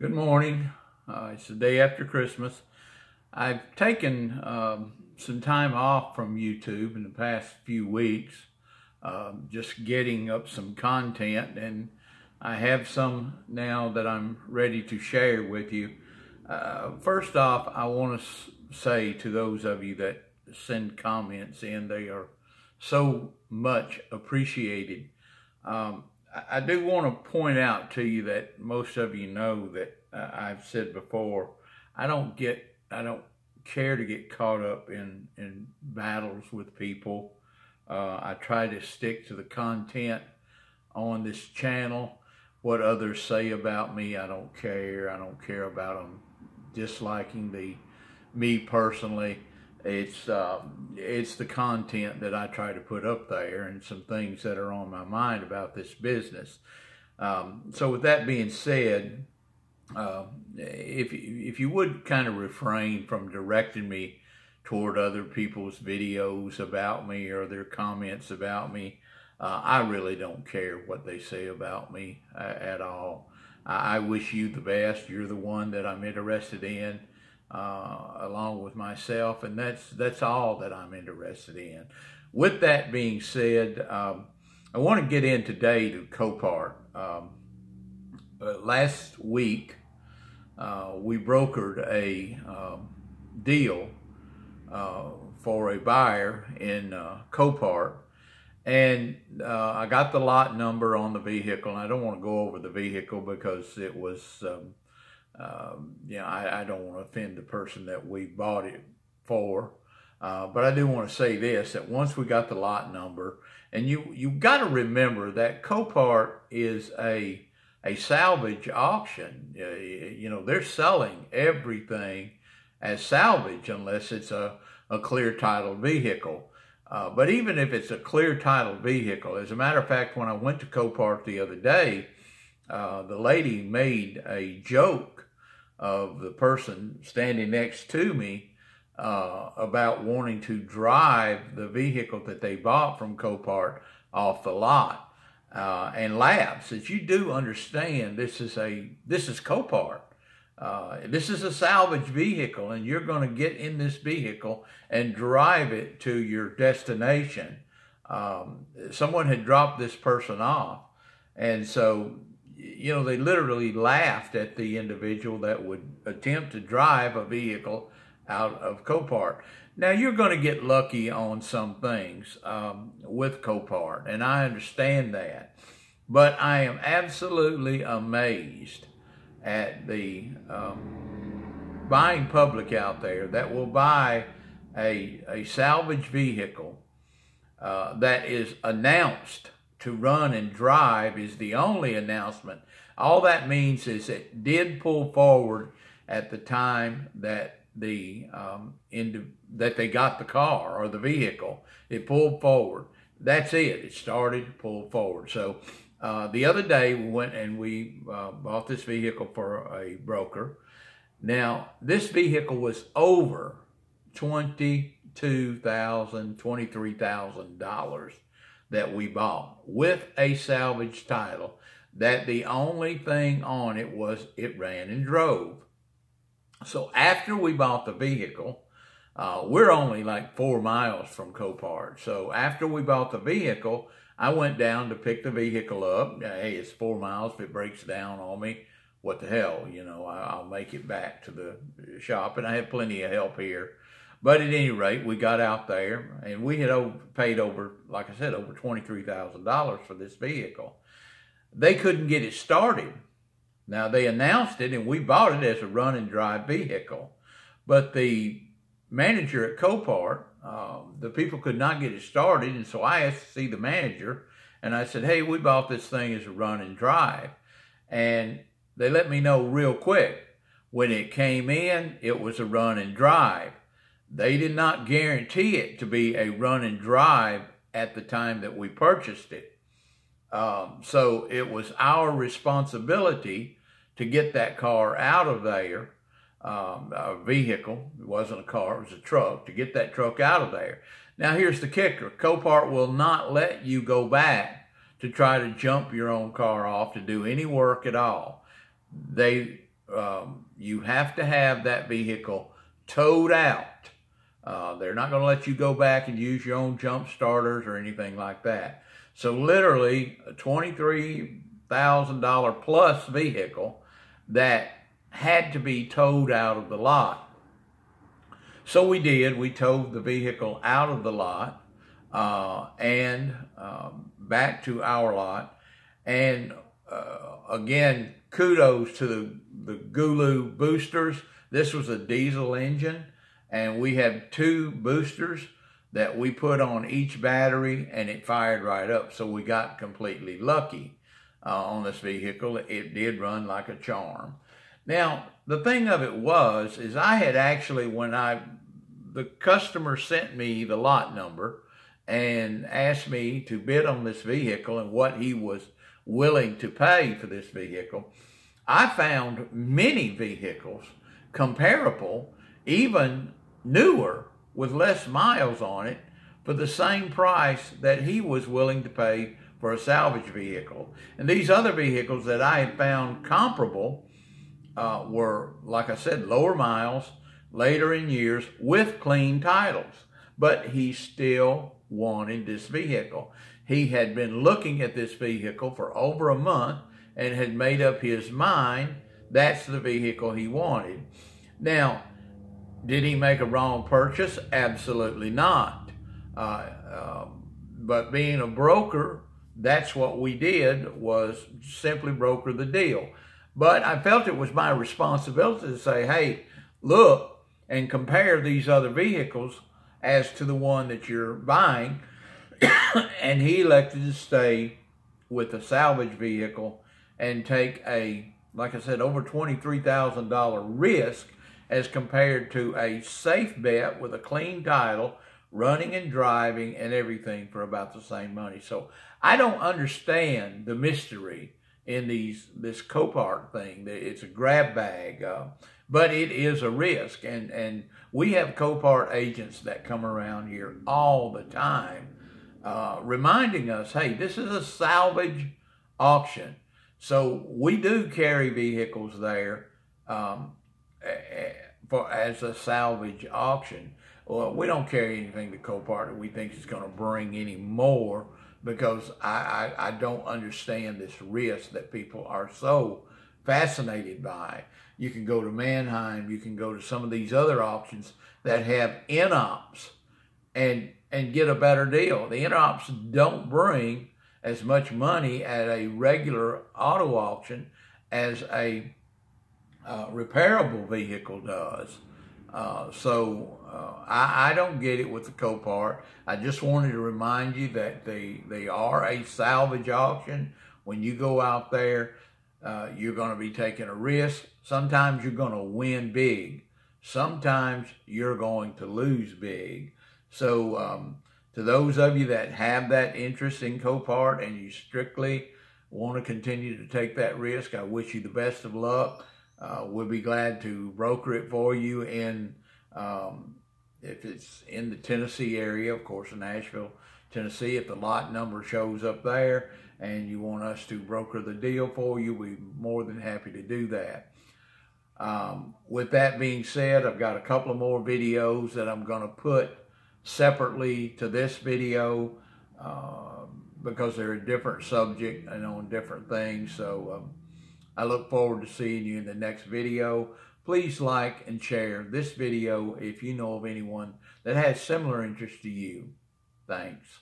Good morning. It's the day after Christmas. I've taken some time off from YouTube in the past few weeks, just getting up some content, and I have some now that I'm ready to share with you. First off, I want to say to those of you that send comments in, they are so much appreciated. I do want to point out to you that most of you know that I've said before, I don't care to get caught up in battles with people. I try to stick to the content on this channel. What others say about me, I don't care. I don't care about them disliking me personally. It's the content that I try to put up there and some things that are on my mind about this business. So with that being said, if you would kind of refrain from directing me toward other people's videos about me or their comments about me, I really don't care what they say about me at all. I wish you the best. You're the one that I'm interested in, along with myself, and that's all that I'm interested in. With that being said, I want to get in today to Copart. Last week, we brokered a deal for a buyer in Copart, and I got the lot number on the vehicle. And I don't want to go over the vehicle because it was, I don't want to offend the person that we bought it for. But I do want to say this, that once we got the lot number, and you got to remember that Copart is a salvage auction. They're selling everything as salvage unless it's a clear title vehicle. But even if it's a clear title vehicle, as a matter of fact, when I went to Copart the other day, the lady made a joke of the person standing next to me about wanting to drive the vehicle that they bought from Copart off the lot. And laughs. That you do understand this is Copart. This is a salvage vehicle, and you're going to get in this vehicle and drive it to your destination. Someone had dropped this person off, and so they literally laughed at the individual that would attempt to drive a vehicle out of Copart. Now, you're going to get lucky on some things with Copart, and I understand that. But I am absolutely amazed at the buying public out there that will buy a salvage vehicle that is announced to run and drive, is the only announcement. All that means is it did pull forward at the time that that they got the car or the vehicle. It pulled forward. That's it. It started, pulled forward. So the other day we went and we bought this vehicle for a broker. Now, this vehicle was over $22,000, $23,000 that we bought with a salvage title. That the only thing on it was it ran and drove. So after we bought the vehicle, we're only like 4 miles from Copart. So after we bought the vehicle, I went down to pick the vehicle up. Hey, it's 4 miles. If it breaks down on me, what the hell? I'll make it back to the shop. And I had plenty of help here. But at any rate, we got out there, and we had paid over, like I said, over $23,000 for this vehicle. They couldn't get it started. Now, they announced it, and we bought it as a run and drive vehicle. But the manager at Copart, the people could not get it started, and so I asked to see the manager, and I said, hey, we bought this thing as a run and drive. And they let me know real quick. When it came in, it was a run and drive. They did not guarantee it to be a run and drive at the time that we purchased it. So it was our responsibility to get that car out of there, a vehicle. It wasn't a car, it was a truck, to get that truck out of there. Now, here's the kicker. Copart will not let you go back to try to jump your own car off to do any work at all. They you have to have that vehicle towed out. They're not going to let you go back and use your own jump starters or anything like that. So literally a $23,000 plus vehicle that had to be towed out of the lot. So we did. We towed the vehicle out of the lot and back to our lot. And again, kudos to the Gulu boosters. This was a diesel engine, and we had 2 boosters that we put on each battery, and it fired right up. So we got completely lucky on this vehicle. It did run like a charm. Now, the thing of it is I had actually, the customer sent me the lot number and asked me to bid on this vehicle and what he was willing to pay for this vehicle. I found many vehicles comparable, even newer, with less miles on it, for the same price that he was willing to pay for a salvage vehicle. And these other vehicles that I had found comparable were, like I said, lower miles, later in years, with clean titles. But he still wanted this vehicle. He had been looking at this vehicle for over a month and had made up his mind that's the vehicle he wanted. Now, did he make a wrong purchase? Absolutely not. But being a broker, that's what we did, was simply broker the deal. But I felt it was my responsibility to say, hey, look and compare these other vehicles as to the one that you're buying. And he elected to stay with a salvage vehicle and take a, like I said, over $23,000 risk as compared to a safe bet with a clean title, running and driving and everything for about the same money. So I don't understand the mystery in this Copart thing. It's a grab bag, but it is a risk. And we have Copart agents that come around here all the time reminding us, hey, this is a salvage auction. So we do carry vehicles there as a salvage auction. Well, we don't carry anything to Copart that we think is going to bring any more, because I don't understand this risk that people are so fascinated by. You can go to Mannheim, you can go to some of these other auctions that have in-ops and get a better deal. The in-ops don't bring as much money at a regular auto auction as a repairable vehicle does. I don't get it with the Copart. I just wanted to remind you that they are a salvage auction. When you go out there, you're going to be taking a risk. Sometimes you're going to win big. Sometimes you're going to lose big. So to those of you that have that interest in Copart and you strictly want to continue to take that risk, I wish you the best of luck. We'll be glad to broker it for you in, if it's in the Tennessee area, of course, in Nashville, Tennessee. If the lot number shows up there and you want us to broker the deal for you, we're more than happy to do that. With that being said, I've got a couple of more videos that I'm going to put separately to this video because they're a different subject and on different things. So I look forward to seeing you in the next video. Please like and share this video if you know of anyone that has similar interest to you. Thanks.